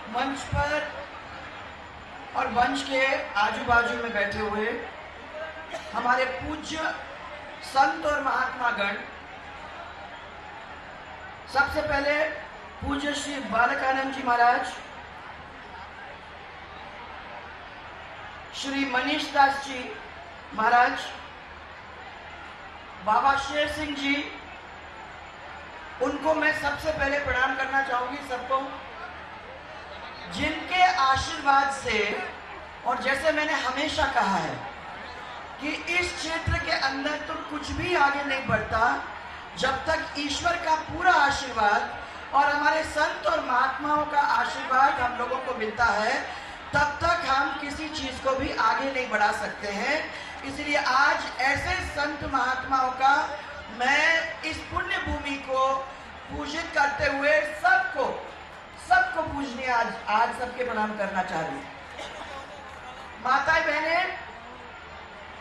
मंच पर और मंच के आजू बाजू में बैठे हुए हमारे पूज्य संत और महात्मा गण, सबसे पहले पूज्य श्री बालकानंद जी महाराज, श्री मनीष दास जी महाराज, बाबा शेर सिंह जी, उनको मैं सबसे पहले प्रणाम करना चाहूंगी सबको, जिनके आशीर्वाद से, और जैसे मैंने हमेशा कहा है कि इस क्षेत्र के अंदर तो कुछ भी आगे नहीं बढ़ता जब तक ईश्वर का पूरा आशीर्वाद और हमारे संत और महात्माओं का आशीर्वाद हम लोगों को मिलता है, तब तक हम किसी चीज को भी आगे नहीं बढ़ा सकते हैं। इसलिए आज ऐसे संत महात्माओं का मैं इस पुण्य भूमि को पूजित करते हुए सबको पूजने आज सबके प्रणाम करना चाह रही हूँ। माताएं बहने,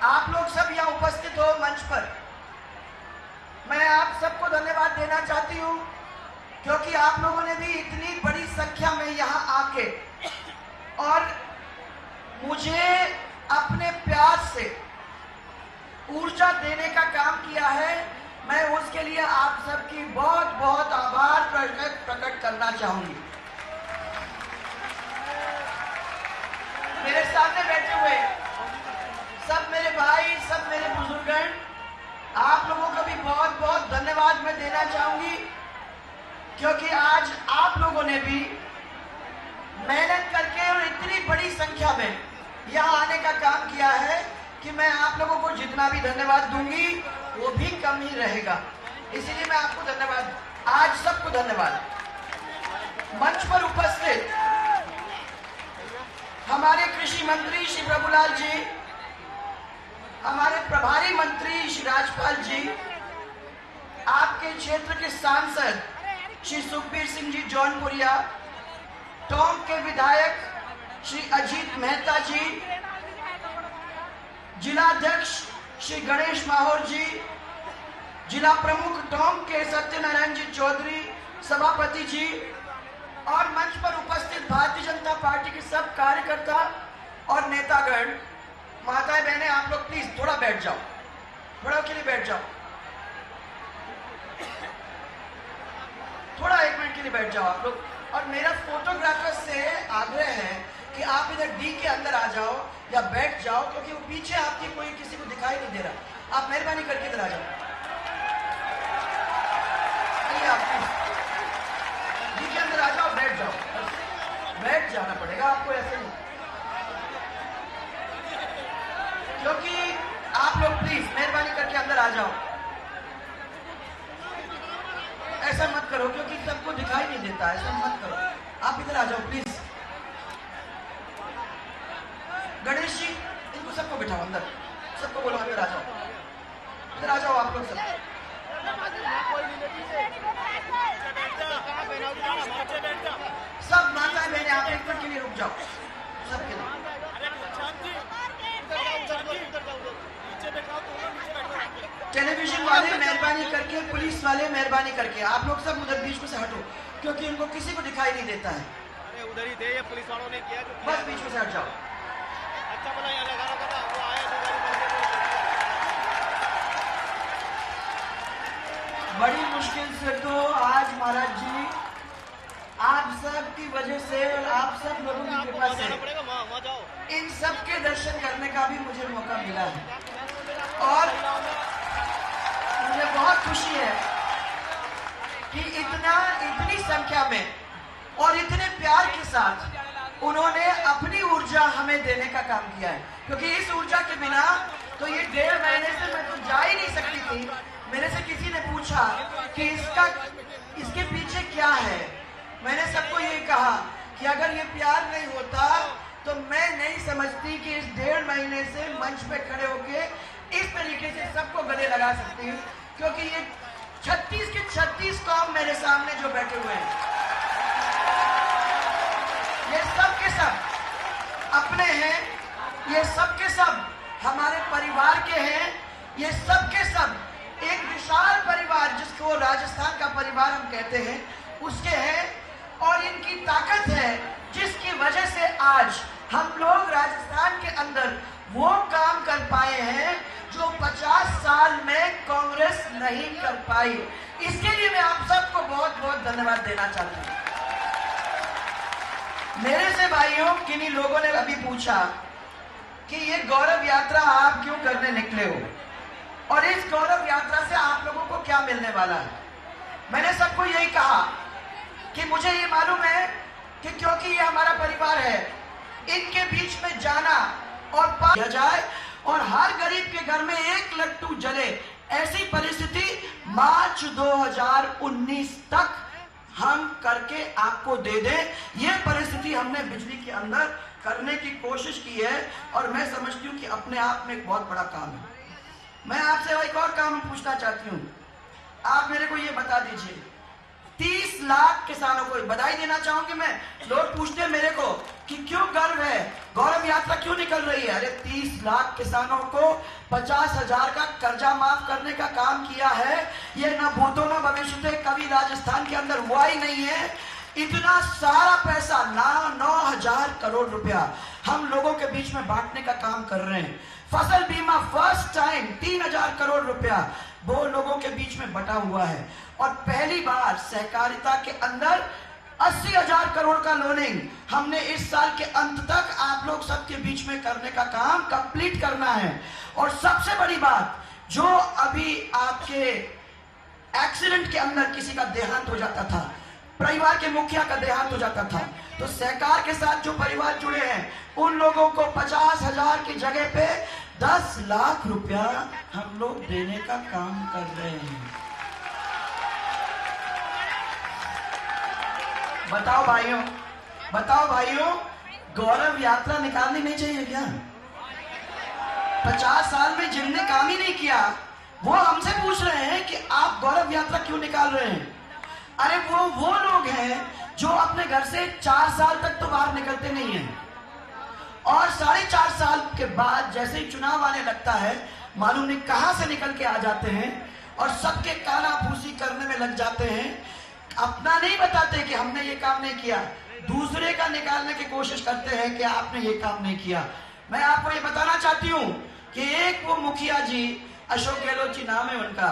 आप लोग सब यहाँ उपस्थित हो मंच पर, मैं आप सबको धन्यवाद देना चाहती हूँ क्योंकि आप लोगों ने भी इतनी बड़ी संख्या में यहाँ आके और मुझे अपने प्यार से ऊर्जा देने का काम किया है। मैं उसके लिए आप सबकी बहुत बहुत आभार प्रकट करना चाहूंगी। मेरे सामने बैठे हुए सब मेरे भाई, सब मेरे बुजुर्गण, आप लोगों को भी बहुत बहुत धन्यवाद मैं देना चाहूंगी क्योंकि आज आप लोगों ने भी मेहनत करके और इतनी बड़ी संख्या में यहाँ आने का काम किया है कि मैं आप लोगों को जितना भी धन्यवाद दूंगी वो भी कम ही रहेगा। इसीलिए मैं आपको धन्यवाद, आज सबको धन्यवाद। मंच पर उपस्थित हमारे कृषि मंत्री श्री प्रभुलाल जी, हमारे प्रभारी मंत्री श्री राजपाल जी, आपके क्षेत्र के सांसद श्री सुखबीर सिंह जी जौनपुरिया, टोंक के विधायक श्री अजीत मेहता जी, जिलाध्यक्ष श्री गणेश माहौर जी, जिला प्रमुख टोंक के सत्यनारायण जी चौधरी, सभापति जी, और मंच पर उपस्थित भारतीय जनता पार्टी के सब कार्यकर्ता और नेतागण, माताएं बहनें, आप लोग प्लीज थोड़ा बैठ जाओ, थोड़ा के लिए बैठ जाओ, थोड़ा 1 मिनट के लिए बैठ जाओ आप लोग। और मेरा फोटोग्राफर से आग्रह है कि आप इधर डी के अंदर आ जाओ या बैठ जाओ क्योंकि वो पीछे आपकी कोई किसी को दिखाई नहीं दे रहा। आप मेहरबानी करके इधर आ जाओ, डी के अंदर आ जाओ, बैठ जाओ, बैठ जाना पड़ेगा आपको, ऐसे नहीं, क्योंकि आप लोग प्लीज मेहरबानी करके अंदर आ जाओ। ऐसा मत करो क्योंकि सबको दिखाई नहीं देता, ऐसा मत करो, आप इधर आ जाओ प्लीज। गणेश जी, इनको सबको बिठाओ अंदर, सबको बोलो अंदर आ जाओ, इधर आ जाओ आप लोग सब। सब माताएं बहनें आप 1 मिनट के लिए रुक जाओ, सबके लिए। टेलीविजन वाले मेहरबानी करके, पुलिस वाले मेहरबानी करके, आप लोग सब उधर बीच में से हटो क्योंकि इनको किसी को दिखाई नहीं देता है। अरे उधर ही थे, ये पुलिस वालों ने किया, बस बीच में से हट जाओ। अच्छा बोला, यहाँ लगा रखा था, वो आया बड़ी मुश्किल से तो आज महाराज जी आप सब की वजह से और आप सब लोगों की कृपा से इन सब के दर्शन करने का भी मुझे मौका मिला है और मुझे बहुत खुशी है कि इतनी संख्या में और इतने प्यार के साथ उन्होंने अपनी ऊर्जा हमें देने का काम किया है, क्योंकि इस ऊर्जा के बिना तो ये 1.5 महीने से मैं तो जा ही नहीं सकती थी। मेरे से किसी ने पूछा कि इसके पीछे क्या है, मैंने सबको ये कहा कि अगर ये प्यार नहीं होता तो मैं नहीं समझती कि इस 1.5 महीने से मंच पे खड़े होके इस तरीके से सबको गले लगा सकती हूँ, क्योंकि ये 36 के 36 कौम मेरे सामने जो बैठे हुए हैं, ये सब के सब अपने हैं, ये सब के सब हमारे परिवार के हैं, ये सब के सब एक विशाल परिवार जिसको राजस्थान का परिवार हम कहते हैं उसके हैं, और इनकी ताकत है जिस वजह से आज हम लोग राजस्थान के अंदर वो काम कर पाए हैं जो 50 साल में कांग्रेस नहीं कर पाई। इसके लिए मैं आप सबको बहुत बहुत धन्यवाद देना चाहता हूं। मेरे से भाइयों किन्हीं लोगों ने अभी पूछा कि ये गौरव यात्रा आप क्यों करने निकले हो और इस गौरव यात्रा से आप लोगों को क्या मिलने वाला है। मैंने सबको यही कहा कि मुझे ये मालूम है कि क्योंकि ये हमारा परिवार है, इनके बीच में जाना और किया जाए और हर गरीब के घर में एक लट्टू जले, ऐसी परिस्थिति मार्च 2019 तक हम करके आपको दे दें। यह परिस्थिति हमने बिजली के अंदर करने की कोशिश की है और मैं समझती हूं कि अपने आप में एक बहुत बड़ा काम है। मैं आपसे एक और काम पूछना चाहती हूं, आप मेरे को ये बता दीजिए, 30 लाख किसानों को बधाई देना चाहूंगी मैं। लोग पूछते हैं मेरे को कि क्यों गर्व है, गौरव यात्रा क्यों निकल रही है। अरे 30 लाख किसानों को 50,000 का कर्जा माफ करने का काम किया है। ये न भूतो न भविष्य कभी राजस्थान के अंदर हुआ ही नहीं है। इतना सारा पैसा 9,000 करोड़ रुपया हम लोगों के बीच में बांटने का काम कर रहे हैं। फसल बीमा फर्स्ट टाइम 3,000 करोड़ रुपया वो लोगों के बीच में बटा हुआ है और पहली बार सहकारिता के अंदर 80,000 करोड़ का लोनिंग हमने इस साल के अंत तक आप लोग सबके बीच में करने का काम कंप्लीट करना है। और सबसे बड़ी बात, जो अभी आपके एक्सीडेंट के अंदर किसी का देहांत हो जाता था, परिवार के मुखिया का देहांत हो जाता था, तो सहकार के साथ जो परिवार जुड़े हैं उन लोगों को 50,000 की जगह पे 10 लाख रुपया हम लोग देने का काम कर रहे हैं। बताओ भाइयों, गौरव यात्रा निकालनी नहीं चाहिए क्या? 50 साल में जिनने काम ही नहीं किया वो हमसे पूछ रहे हैं कि आप गौरव यात्रा क्यों निकाल रहे हैं। अरे वो लोग हैं जो अपने घर से 4 साल तक तो बाहर निकलते नहीं हैं और 4.5 साल के बाद जैसे ही चुनाव आने लगता है मालूम नहीं कहां से निकल के आ जाते हैं और सबके काना फूसी करने में लग जाते हैं। अपना नहीं बताते कि हमने ये काम नहीं किया, दूसरे का निकालने की कोशिश करते हैं कि आपने ये काम नहीं किया। मैं आपको ये बताना चाहती हूं कि एक वो मुखिया जी, अशोक गहलोत जी नाम है उनका,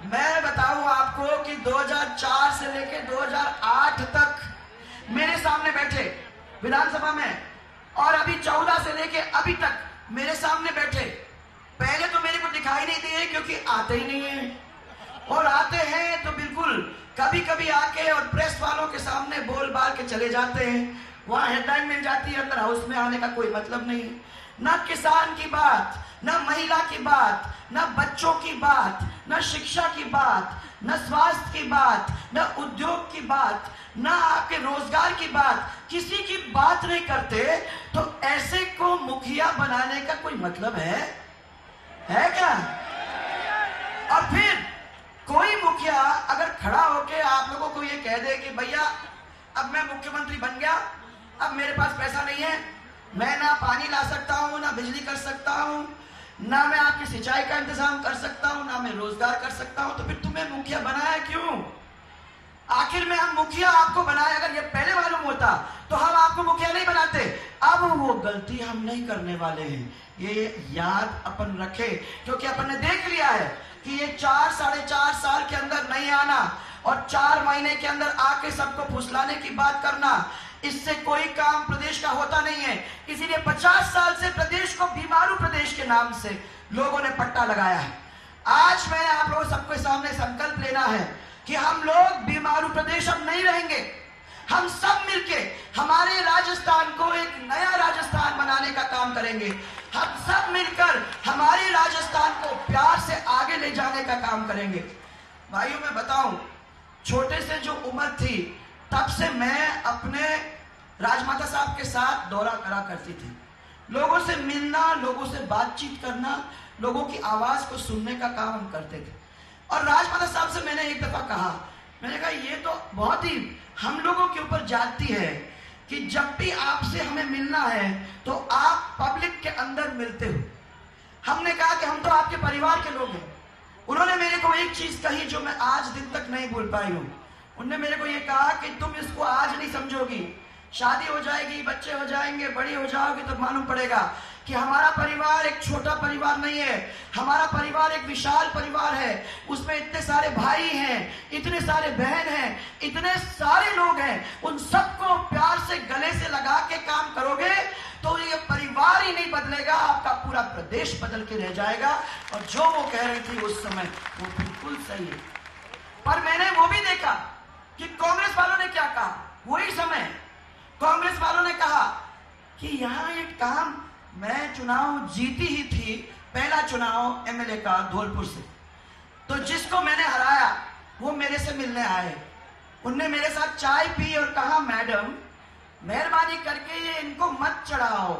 मैं बताऊं आपको कि 2004 से लेकर 2008 तक मेरे सामने बैठे विधानसभा में और अभी 14 से लेकर अभी तक मेरे सामने बैठे। पहले तो मेरे को दिखाई नहीं दिए क्योंकि आते ही नहीं है, और आते हैं तो बिल्कुल कभी कभी आके और प्रेस वालों के सामने बोल बाल के चले जाते हैं। वहां हेडलाइन मिल जाती है, अंदर हाउस में आने का कोई मतलब नहीं। न किसान की बात, न महिला की बात, न बच्चों की बात, न शिक्षा की बात, न स्वास्थ्य की बात, न उद्योग की बात, न आपके रोजगार की बात, किसी की बात नहीं करते। तो ऐसे को मुखिया बनाने का कोई मतलब है क्या? और फिर कोई मुखिया अगर खड़ा होके आप लोगों को ये कह दे कि भैया अब मैं मुख्यमंत्री बन गया, अब मेरे पास पैसा नहीं है, मैं ना पानी ला सकता हूं, ना बिजली कर सकता हूं, ना मैं आपकी सिंचाई का इंतजाम कर सकता हूं, ना मैं रोजगार कर सकता हूं, तो फिर तुम्हें मुखिया बनाया क्यों? आखिर में हम मुखिया आपको बनाए, अगर ये पहले मालूम होता तो हम आपको मुखिया नहीं बनाते। अब वो गलती हम नहीं करने वाले हैं, ये याद अपन रखे, क्योंकि अपन ने देख लिया है कि ये 4-4.5 साल के अंदर नहीं आना और 4 महीने के अंदर आके सबको फुसलाने की बात करना, इससे कोई काम प्रदेश का होता नहीं है। इसीलिए 50 साल से प्रदेश को बीमारू प्रदेश के नाम से लोगों ने पट्टा लगाया है। आज मैंने आप लोगों सबके सामने संकल्प लेना है कि हम लोग बीमारू प्रदेश अब नहीं रहेंगे। हम सब मिलके हमारे राजस्थान को एक नया राजस्थान बनाने का काम करेंगे। हम सब मिलकर हमारे राजस्थान को प्यार से आगे ले जाने का काम करेंगे। भाइयों मैं बताऊं, छोटे से जो उम्र थी तब से मैं अपने राजमाता साहब के साथ दौरा करा करती थी। लोगों से मिलना, लोगों से बातचीत करना, लोगों की आवाज को सुनने का काम हम करते थे। और राजमाता साहब से मैंने एक दफा कहा, मैंने कहा ये तो बहुत ही हम लोगों के ऊपर जाती है कि जब भी आपसे हमें मिलना है तो आप पब्लिक के अंदर मिलते हो। हमने कहा कि हम तो आपके परिवार के लोग हैं। उन्होंने मेरे को एक चीज कही जो मैं आज दिन तक नहीं भूल पाई हूं। उन्होंने मेरे को ये कहा कि तुम इसको आज नहीं समझोगी, शादी हो जाएगी, बच्चे हो जाएंगे, बड़ी हो जाओगे तो मालूम पड़ेगा कि हमारा परिवार एक छोटा परिवार नहीं है। हमारा परिवार एक विशाल परिवार है। उसमें इतने सारे भाई हैं, इतने सारे बहन हैं, इतने सारे लोग हैं। उन सबको प्यार से गले से लगा के काम करोगे तो ये परिवार ही नहीं बदलेगा, आपका पूरा प्रदेश बदल के रह जाएगा। और जो वो कह रही थी उस समय वो बिल्कुल सही है। पर मैंने वो भी देखा कि कांग्रेस वालों ने क्या कहा। वही समय कांग्रेस वालों ने कहा कि यहां एक काम, मैं चुनाव जीती ही थी, पहला चुनाव एमएलए का धौलपुर से, तो जिसको मैंने हराया वो मेरे से मिलने आए। उनने मेरे साथ चाय पी और कहा, मैडम मेहरबानी करके ये इनको मत चढ़ाओ।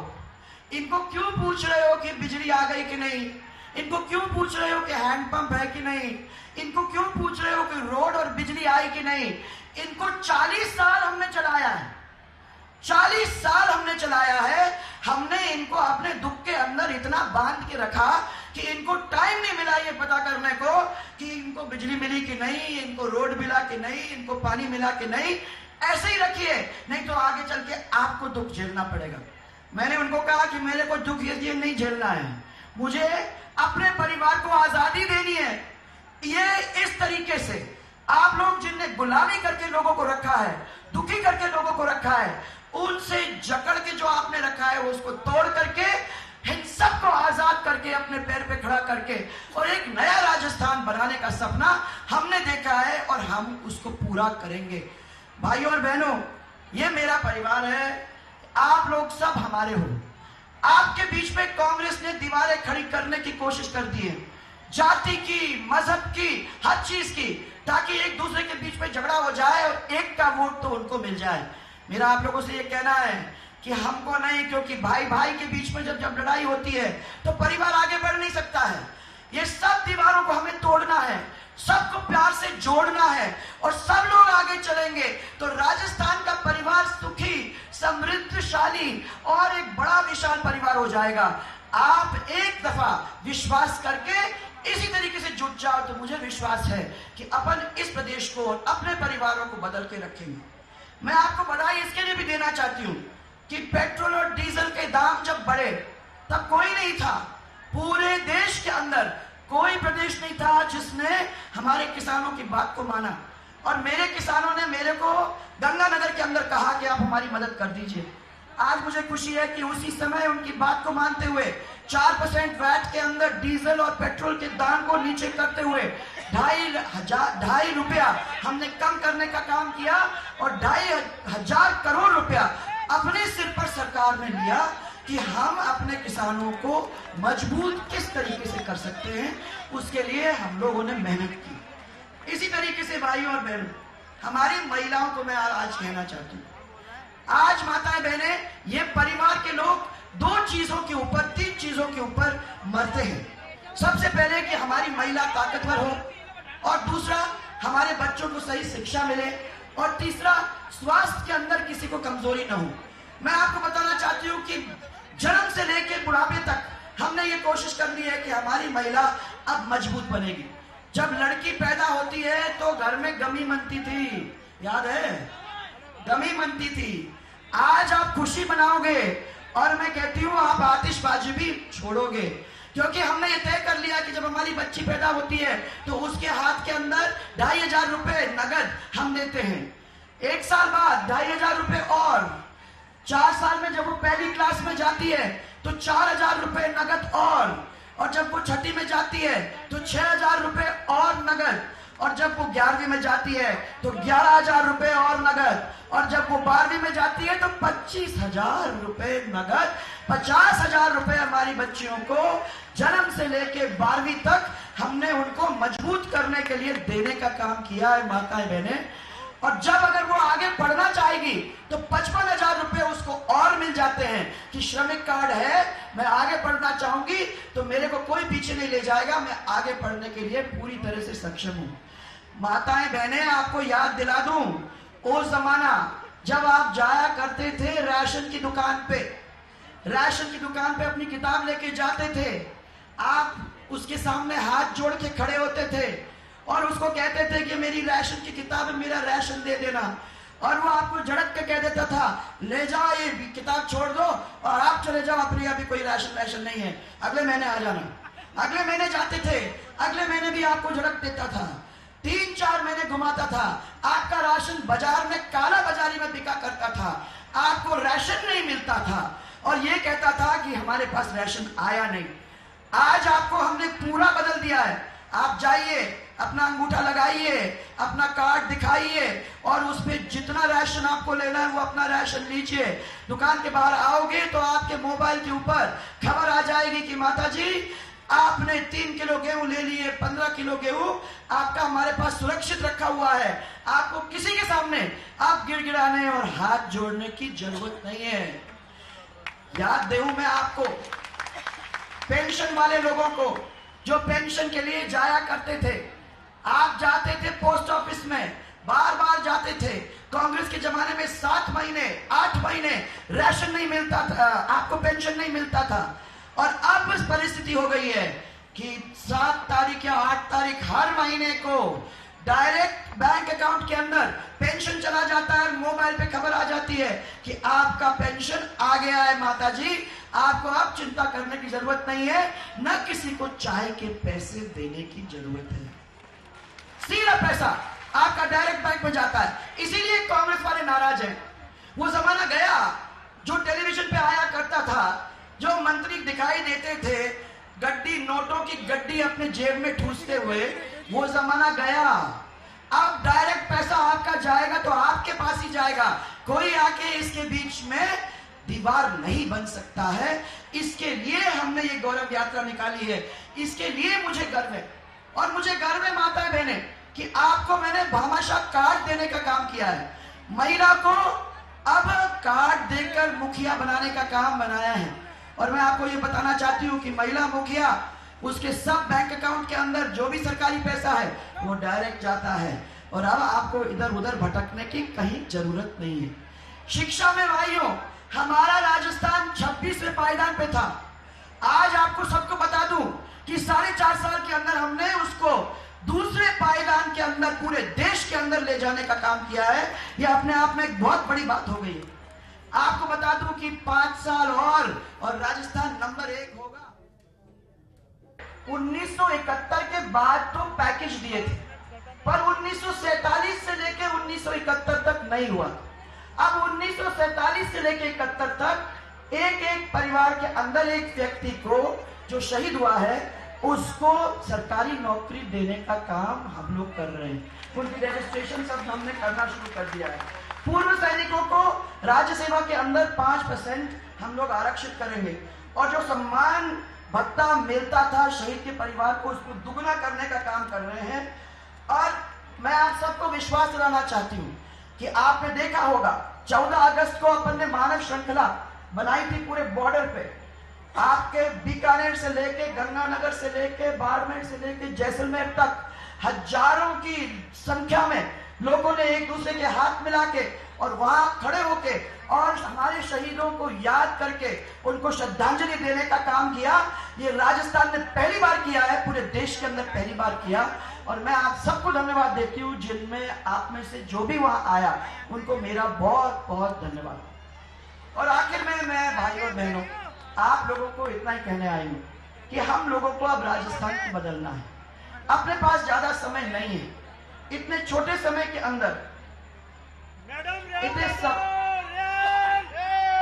इनको क्यों पूछ रहे हो कि बिजली आ गई कि नहीं? इनको क्यों पूछ रहे हो कि हैंडपंप है कि नहीं? इनको क्यों पूछ रहे हो कि रोड और बिजली आई कि नहीं? इनको 40 साल हमने चलाया है, 40 साल हमने चलाया है। हमने इनको अपने दुख के अंदर इतना बांध के रखा कि इनको टाइम नहीं मिला ये पता करने को कि इनको बिजली मिली कि नहीं, इनको रोड मिला कि नहीं, इनको पानी मिला कि नहीं। ऐसे ही रखिए, नहीं तो आगे चल के आपको दुख झेलना पड़ेगा। मैंने उनको कहा कि मेरे को दुख ये नहीं झेलना है, मुझे अपने परिवार को आजादी देनी है। ये इस तरीके से आप लोग जिनने गुलामी करके लोगों को रखा है, दुखी करके लोगों को रखा है, उनसे जकड़ के जो आपने रखा है वो उसको तोड़ करके इन सबको आजाद करके अपने पैर पे खड़ा करके और एक नया राजस्थान बनाने का सपना हमने देखा है और हम उसको पूरा करेंगे। भाइयों और बहनों, ये मेरा परिवार है, आप लोग सब हमारे हो। आपके बीच में कांग्रेस ने दीवारें खड़ी करने की कोशिश कर दी है, जाति की, मजहब की, हर चीज की, ताकि एक दूसरे के बीच में झगड़ा हो जाए और एक का वोट तो उनको मिल जाए। मेरा आप लोगों से ये कहना है कि हमको नहीं, क्योंकि भाई भाई के बीच में जब लड़ाई होती है तो परिवार आगे बढ़ नहीं सकता है। ये सब दीवारों को हमें तोड़ना है, सबको प्यार से जोड़ना है और सब लोग आगे चलेंगे तो राजस्थान का परिवार सुखी, समृद्धशाली और एक बड़ा विशाल परिवार हो जाएगा। आप एक दफा विश्वास करके इसी तरीके से जुट जाओ तो मुझे विश्वास है कि अपन इस प्रदेश को और अपने परिवारों को बदल के रखेंगे। मैं आपको बधाई इसके लिए भी देना चाहती हूँ कि पेट्रोल और डीजल के दाम जब बढ़े तब कोई नहीं था, पूरे देश के अंदर कोई प्रदेश नहीं था जिसने हमारे किसानों की बात को माना। और मेरे किसानों ने मेरे को गंगानगर के अंदर कहा कि आप हमारी मदद कर दीजिए। आज मुझे खुशी है कि उसी समय उनकी बात को मानते हुए 4% वैट के अंदर डीजल और पेट्रोल के दाम को नीचे करते हुए 2.5 रुपया हमने कम करने का काम किया और 2.5 करोड़ रुपया अपने सिर पर सरकार ने लिया कि हम अपने किसानों को मजबूत किस तरीके से कर सकते हैं, उसके लिए हम लोगों ने मेहनत की। इसी तरीके से भाइयों और बहनों, हमारी महिलाओं को मैं आज कहना चाहती हूँ, आज माताएं बहनें, ये परिवार के लोग 2 चीजों के ऊपर, 3 चीजों के ऊपर मरते हैं। सबसे पहले कि हमारी महिला ताकतवर हो, और दूसरा हमारे बच्चों को सही शिक्षा मिले, और तीसरा स्वास्थ्य के अंदर किसी को कमजोरी न हो। मैं आपको बताना चाहती हूँ कि जन्म से लेकर बुढ़ापे तक हमने ये कोशिश कर ली है कि हमारी महिला अब मजबूत बनेगी। जब लड़की पैदा होती है तो घर में गमी मनती थी, याद है, गमी मनती थी। आज आप खुशी मनाओगे और मैं कहती हूँ आप आतिशबाजी भी छोड़ोगे, क्योंकि हमने ये तय कर लिया कि जब हमारी बच्ची पैदा होती है तो उसके हाथ के अंदर 2,500 रुपए नगद हम देते हैं। 1 साल बाद 2,500 रुपए, और 4 साल में जब वो पहली क्लास में जाती है तो 4,000 रुपए नगद, और जब वो छठी में जाती है तो 6,000 रुपए और नगद, और जब वो 11वीं में जाती है तो 11,000 रुपए और नगद, और जब वो 12वीं में जाती है तो 25,000 रुपए नगद। 50,000 रुपए हमारी बच्चियों को जन्म से लेके 12वीं तक हमने उनको मजबूत करने के लिए देने का काम किया है माताएं बहनें। और जब अगर वो आगे पढ़ना चाहेगी तो 55,000 रुपए उसको और मिल जाते हैं कि श्रमिक कार्ड है, मैं आगे पढ़ना चाहूंगी तो मेरे को कोई पीछे नहीं ले जाएगा, मैं आगे पढ़ने के लिए पूरी तरह से सक्षम हूं। माताएं बहनें, आपको याद दिला दूं, वो जमाना जब आप जाया करते थे राशन की दुकान पे, राशन की दुकान पे अपनी किताब लेके जाते थे, आप उसके सामने हाथ जोड़ के खड़े होते थे और उसको कहते थे कि मेरी राशन की किताब, मेरा राशन दे देना। और वो आपको झड़क के कह देता था ले जाओ ये किताब छोड़ दो और आप चले जाओ, अपने अभी कोई राशन नहीं है, अगले महीने आ जाना। अगले महीने जाते थे, अगले महीने भी आपको झड़क देता था, 3-4 महीने घुमाता था, आपका राशन बाजार में काला बाजारी में बिका करता था, आपको राशन नहीं मिलता था और ये कहता था कि हमारे पास राशन आया नहीं। आज आपको हमने पूरा बदल दिया है। आप जाइए, अपना अंगूठा लगाइए, अपना कार्ड दिखाइए और उसमें जितना राशन आपको लेना है वो अपना राशन लीजिए। दुकान के बाहर आओगे तो आपके मोबाइल के ऊपर खबर आ जाएगी कि माता जी आपने 3 किलो गेहूं ले लिए, 15 किलो गेहूं आपका हमारे पास सुरक्षित रखा हुआ है। आपको किसी के सामने आप गिड़गिड़ाने और हाथ जोड़ने की जरूरत नहीं है। याद दूं मैं आपको, पेंशन वाले लोगों को जो पेंशन के लिए जाया करते थे, आप जाते थे पोस्ट ऑफिस में, बार बार जाते थे। कांग्रेस के जमाने में 7 महीने 8 महीने राशन नहीं मिलता था, आपको पेंशन नहीं मिलता था। और अब इस परिस्थिति हो गई है कि 7 तारीख या 8 तारीख हर महीने को डायरेक्ट बैंक अकाउंट के अंदर पेंशन चला जाता है। मोबाइल पे खबर आ जाती है कि आपका पेंशन आ गया है माता जी, आपको अब चिंता करने की जरूरत नहीं है, न किसी को चाय के पैसे देने की जरूरत है। सीधा पैसा आपका डायरेक्ट बैंक में जाता है। इसीलिए कांग्रेस वाले नाराज हैं। वो जमाना गया जो टेलीविजन पे आया करता था, जो मंत्री दिखाई देते थे गड्डी, नोटों की गड्डी अपने जेब में ठूसते हुए, वो जमाना गया। अब डायरेक्ट पैसा आपका जाएगा तो आपके पास ही जाएगा, कोई आके इसके बीच में दीवार नहीं बन सकता है। इसके लिए हमने ये गौरव यात्रा निकाली है, इसके लिए मुझे गर्व है। और मुझे गर्व है माता बहने कि आपको मैंने भामाशाह कार्ड देने का काम किया है। महिला को अब कार्ड देकर मुखिया बनाने का काम बनाया है। और मैं आपको ये बताना चाहती हूँ कि महिला मुखिया, उसके सब बैंक अकाउंट के अंदर जो भी सरकारी पैसा है वो डायरेक्ट जाता है और अब आपको इधर उधर भटकने की कहीं जरूरत नहीं है। शिक्षा में भाइयों, हमारा राजस्थान 26वें पायदान पे था। आज आपको सबको बता दूं कि 4.5 साल के अंदर हमने उसको दूसरे पायदान के अंदर पूरे देश के अंदर ले जाने का काम किया है। यह अपने आप में एक बहुत बड़ी बात हो गई है। आपको बता दूं कि 5 साल और राजस्थान नंबर 1 होगा। 1971 के बाद तो पैकेज दिए थे, पर 1947 से लेकर 1971 तक नहीं हुआ। अब 1947 से लेकर 71 तक एक परिवार के अंदर एक व्यक्ति को जो शहीद हुआ है उसको सरकारी नौकरी देने का काम हम लोग कर रहे हैं। उनकी रजिस्ट्रेशन सब हमने करना शुरू कर दिया है। पूर्व सैनिकों को राज्य सेवा के अंदर 5% हम लोग आरक्षित करेंगे और जो सम्मान भत्ता मिलता था शहीद के परिवार को, उसको दुगना करने का काम कर रहे हैं। और मैं आप सबको विश्वास दिलाना चाहती हूँ कि आपने देखा होगा 14 अगस्त को अपन ने मानव श्रृंखला बनाई थी पूरे बॉर्डर पे। आपके बीकानेर से लेके, गंगानगर से लेके, बाड़मेर से लेके जैसलमेर तक हजारों की संख्या में लोगों ने एक दूसरे के हाथ मिला के और वहां खड़े होके और हमारे शहीदों को याद करके उनको श्रद्धांजलि देने का काम किया। ये राजस्थान ने पहली बार किया है, पूरे देश के अंदर पहली बार किया। और मैं आप सबको धन्यवाद देती हूँ, जिनमें आप में से जो भी वहां आया उनको मेरा बहुत बहुत धन्यवाद। और आखिर में मैं भाई और बहनों आप लोगों को इतना ही कहने आई हूँ कि हम लोगों को अब राजस्थान को बदलना है। अपने पास ज्यादा समय नहीं है। इतने छोटे समय के अंदर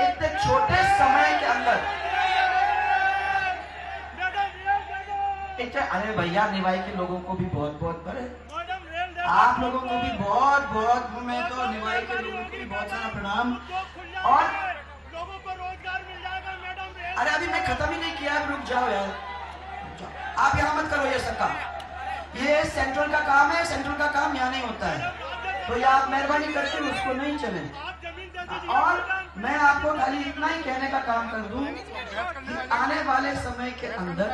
इतने छोटे समय के अंदर अरे भैया, निवाई के लोगों को भी बहुत बहुत बड़े, आप लोगों को भी बहुत बहुत, मैं तो निवाई के लोगों को भी बहुत सारा प्रणाम। और लोगों को रोजगार मिल जाएगा मैडम। अरे अभी मैं खत्म ही नहीं किया, रुक जाओ यार, आप यहाँ मत करो ये सब काम। ये सेंट्रल का काम है, सेंट्रल का काम यहाँ नहीं होता है, तो ये आप मेहरबानी करके उसको नहीं चले। और मैं आपको खाली इतना ही कहने का काम कर दूं कि आने वाले समय के अंदर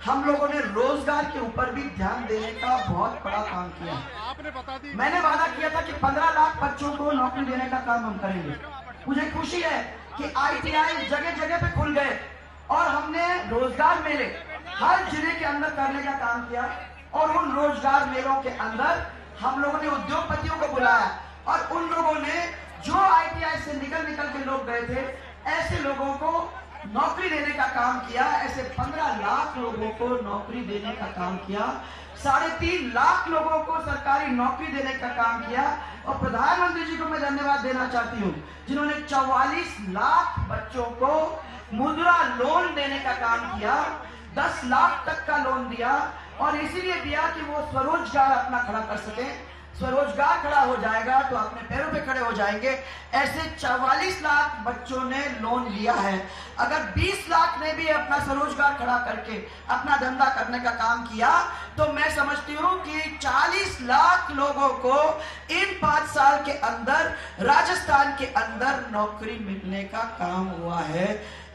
हम लोगों ने रोजगार के ऊपर भी ध्यान देने का बहुत बड़ा काम किया है। मैंने वादा किया था कि 15 लाख बच्चों को नौकरी देने का काम हम करेंगे। मुझे खुशी है कि ITI जगह जगह पे खुल गए और हमने रोजगार मेले हर जिले के अंदर करने का काम किया। और उन रोजगार मेलों के अंदर हम लोगों ने उद्योगपतियों को बुलाया और उन लोगों ने जो ITI से निकल के लोग गए थे, ऐसे लोगों को नौकरी देने का काम किया। ऐसे 15 लाख लोगों को नौकरी देने का काम किया। 3.5 लाख लोगों को सरकारी नौकरी देने का काम किया। और प्रधानमंत्री जी को मैं धन्यवाद देना चाहती हूँ, जिन्होंने 44 लाख बच्चों को मुद्रा लोन देने का काम किया। 10 लाख तक का लोन दिया, और इसीलिए दिया कि वो स्वरोजगार अपना खड़ा कर सके। स्वरोजगार खड़ा हो जाएगा तो अपने पैरों पे खड़े हो जाएंगे। ऐसे 44 लाख बच्चों ने लोन लिया है। अगर 20 लाख ने भी अपना स्वरोजगार खड़ा करके अपना धंधा करने का काम किया, तो मैं समझती हूँ कि 40 लाख लोगों को इन 5 साल के अंदर राजस्थान के अंदर नौकरी मिलने का काम हुआ है।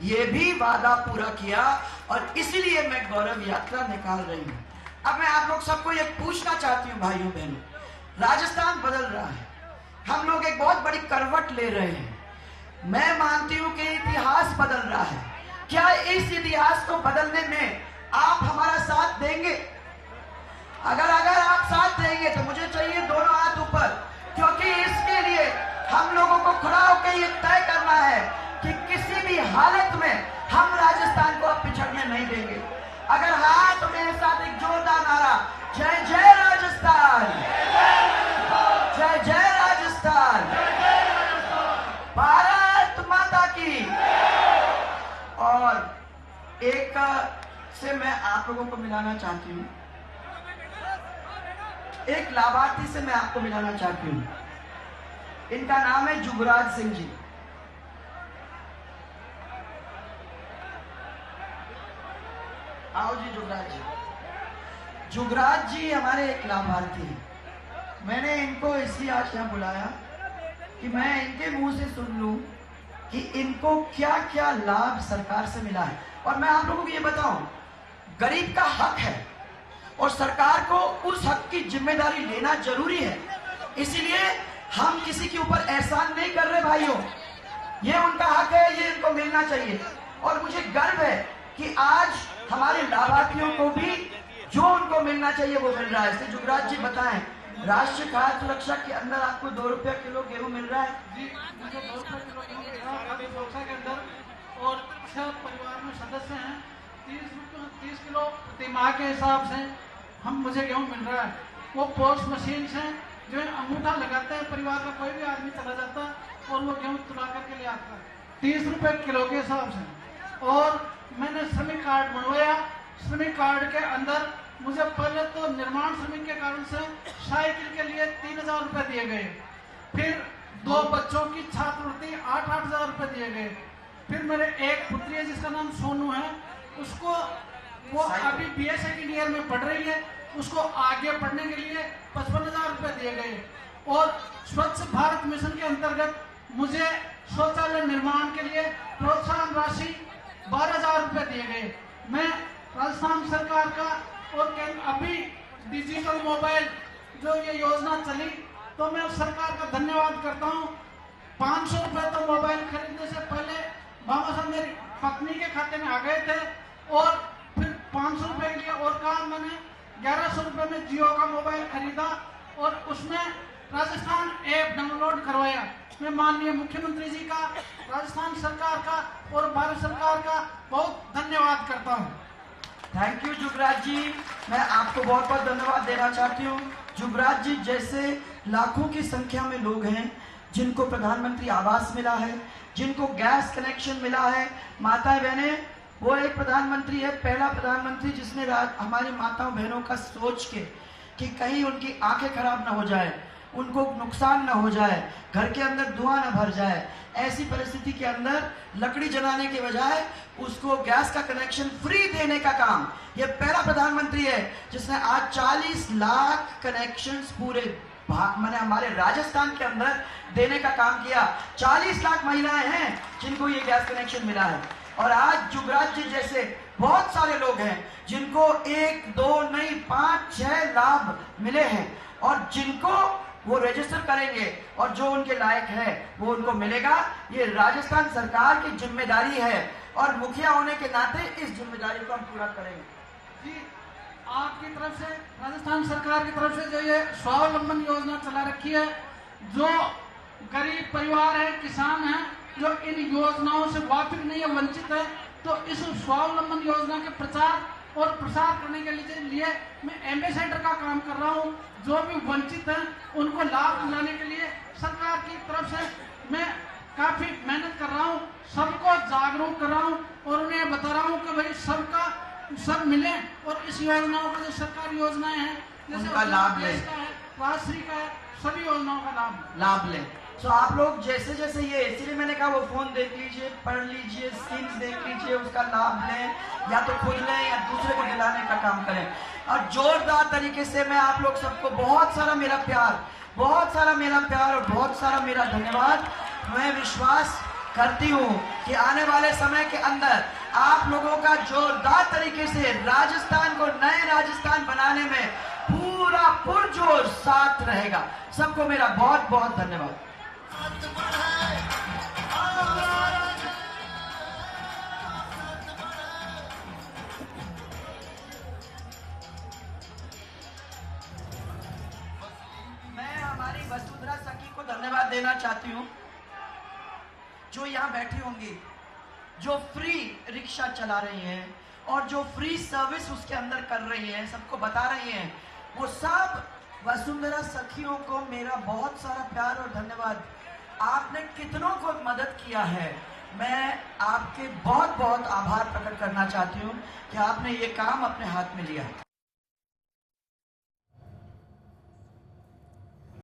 ये भी वादा पूरा किया, और इसीलिए मैं गौरव यात्रा निकाल रही हूँ। अब मैं आप लोग सबको ये पूछना चाहती हूँ भाइयों बहनों, राजस्थान बदल रहा है, हम लोग एक बहुत बड़ी करवट ले रहे हैं। मैं मानती हूं कि इतिहास बदल रहा है। क्या इस इतिहास को बदलने में आप हमारा साथ देंगे? अगर आप साथ देंगे तो मुझे चाहिए दोनों हाथ ऊपर, क्योंकि इसके लिए हम लोगों को खड़ा होकर ये तय करना है कि किसी भी हालत में हम राजस्थान को अब पिछड़ने नहीं देंगे। अगर हाँ तो मेरे साथ एक जोरदार नारा, जय जय राजस्थान, जय जय राजस्थान, भारत माता की। और एक से मैं आप लोगों को मिलाना चाहती हूँ, एक लाभार्थी से मैं आपको मिलाना चाहती हूँ। इनका नाम है जुगराज सिंह जी। आओ जी जुगराज जी। जुगराज जी हमारे एक लाभार्थी हैं। मैंने इनको इसलिए आज यहाँ बुलाया कि मैं इनके मुंह से सुन लूं कि इनको क्या क्या लाभ सरकार से मिला है। और मैं आप लोगों को ये बताऊं, गरीब का हक है और सरकार को उस हक की जिम्मेदारी लेना जरूरी है। इसीलिए हम किसी के ऊपर एहसान नहीं कर रहे भाइयों, ये उनका हक है, ये इनको मिलना चाहिए। और मुझे गर्व है कि आज हमारे लाभार्थियों को भी जो उनको मिलना चाहिए वो मिल रहा है। इसलिए जुगराज जी बताएं, राष्ट्रीय खाद्य सुरक्षा के अंदर आपको 2 रुपया किलो गेहूं मिल रहा है? जी, मुझे 2 रुपये किलो गेहूं मिल रहा है खाद्य सुरक्षा के अंदर, और 6 परिवार में सदस्य हैं। 30 किलो प्रति माह के हिसाब से मुझे गेहूं मिल रहा है। वो पोस्ट मशीन से जो अंगूठा लगाते हैं, परिवार का कोई भी आदमी चला जाता है और वो गेहूं तुला करके ले आता है 30 रुपये किलो के हिसाब से। और मैंने श्रमिक कार्ड बनवाया। श्रमिक कार्ड के अंदर मुझे पहले तो निर्माण श्रमिक के कारण से साइकिल के लिए 3000 रुपये दिए गए, फिर 2 बच्चों की छात्रवृत्ति 8,000 रुपये दिए गए। फिर मेरे एक पुत्री है जिसका नाम सोनू है, उसको वो अभी BS सेकेंड ईयर में पढ़ रही है, उसको आगे पढ़ने के लिए 55,000 रुपये दिए गए। और स्वच्छ भारत मिशन के अंतर्गत मुझे शौचालय निर्माण के लिए प्रोत्साहन राशि 12,000 रुपये दिए गए। मैं राजस्थान सरकार का और अभी डिजिटल मोबाइल जो ये योजना चली, तो मैं सरकार का धन्यवाद करता हूँ। 500 रुपये तो मोबाइल खरीदने से पहले बाबा साहब मेरी पत्नी के खाते में आ गए थे, और फिर 500 रुपये के लिए और काम मैंने 1100 रुपये में जियो का मोबाइल खरीदा और उसमें राजस्थान ऐप डाउनलोड करवाया। मैं माननीय मुख्यमंत्री जी का, राजस्थान सरकार का और भारत सरकार का बहुत धन्यवाद करता हूँ। थैंक यू जुगराज जी, मैं आपको बहुत बहुत धन्यवाद देना चाहती हूँ। जुगराज जी जैसे लाखों की संख्या में लोग हैं जिनको प्रधानमंत्री आवास मिला है, जिनको गैस कनेक्शन मिला है। माताएं बहनें, वो एक प्रधानमंत्री है, पहला प्रधानमंत्री जिसने हमारी माताओं बहनों का सोच के कि कहीं उनकी आंखें खराब ना हो जाए, उनको नुकसान ना हो जाए, घर के अंदर धुआं ना भर जाए, ऐसी परिस्थिति के अंदर लकड़ी जलाने के बजाय उसको गैस का कनेक्शन फ्री देने का काम, ये पहला प्रधानमंत्री है जिसने आज 40 लाख कनेक्शंस पूरे मैंने हमारे राजस्थान के अंदर देने का काम किया। 40 लाख महिलाएं हैं जिनको ये गैस कनेक्शन मिला है। और आज जुगराज जी जैसे बहुत सारे लोग हैं जिनको 1, 2 नहीं 5, 6 लाभ मिले हैं, और जिनको वो रजिस्टर करेंगे और जो उनके लायक है वो उनको मिलेगा। ये राजस्थान सरकार की जिम्मेदारी है और मुखिया होने के नाते इस जिम्मेदारी को हम पूरा करेंगे। जी, आपकी तरफ से, राजस्थान सरकार की तरफ से जो ये स्वावलंबन योजना चला रखी है, जो गरीब परिवार है, किसान है, जो इन योजनाओं से वाकिफ नहीं है, वंचित है, तो इस स्वावलंबन योजना के प्रचार और प्रसार करने के लिए मैं एम्बेसडर का काम कर रहा हूं। जो भी वंचित हैं उनको लाभ दिलाने के लिए सरकार की तरफ से मैं काफी मेहनत कर रहा हूं, सबको जागरूक कर रहा हूं और उन्हें बता रहा हूं कि भाई सब मिले और इस योजनाओं का जो सरकारी योजनाएं हैं जैसे उनका लाभ ले, राजश्री का है, सभी योजनाओं का लाभ ले। तो आप लोग जैसे जैसे ये, इसीलिए मैंने कहा वो फोन देख लीजिए, पढ़ लीजिए, स्कीम्स देख लीजिए, उसका लाभ लें, या तो खुद लें या दूसरे को दिलाने का काम करें। और जोरदार तरीके से मैं आप लोग सबको बहुत सारा मेरा प्यार और बहुत सारा मेरा धन्यवाद। मैं विश्वास करती हूँ कि आने वाले समय के अंदर आप लोगों का जोरदार तरीके से राजस्थान को नए राजस्थान बनाने में पूरा पुरजोर साथ रहेगा। सबको मेरा बहुत बहुत धन्यवाद। मैं हमारी वसुंधरा सखी को धन्यवाद देना चाहती हूँ, जो यहाँ बैठी होंगी, जो फ्री रिक्शा चला रही हैं और जो फ्री सर्विस उसके अंदर कर रही हैं, सबको बता रही हैं, वो सब वसुंधरा सखियों को मेरा बहुत सारा प्यार और धन्यवाद। आपने कितनों को मदद किया है, मैं आपके बहुत बहुत आभार प्रकट करना चाहती हूँ कि आपने ये काम अपने हाथ में लिया है।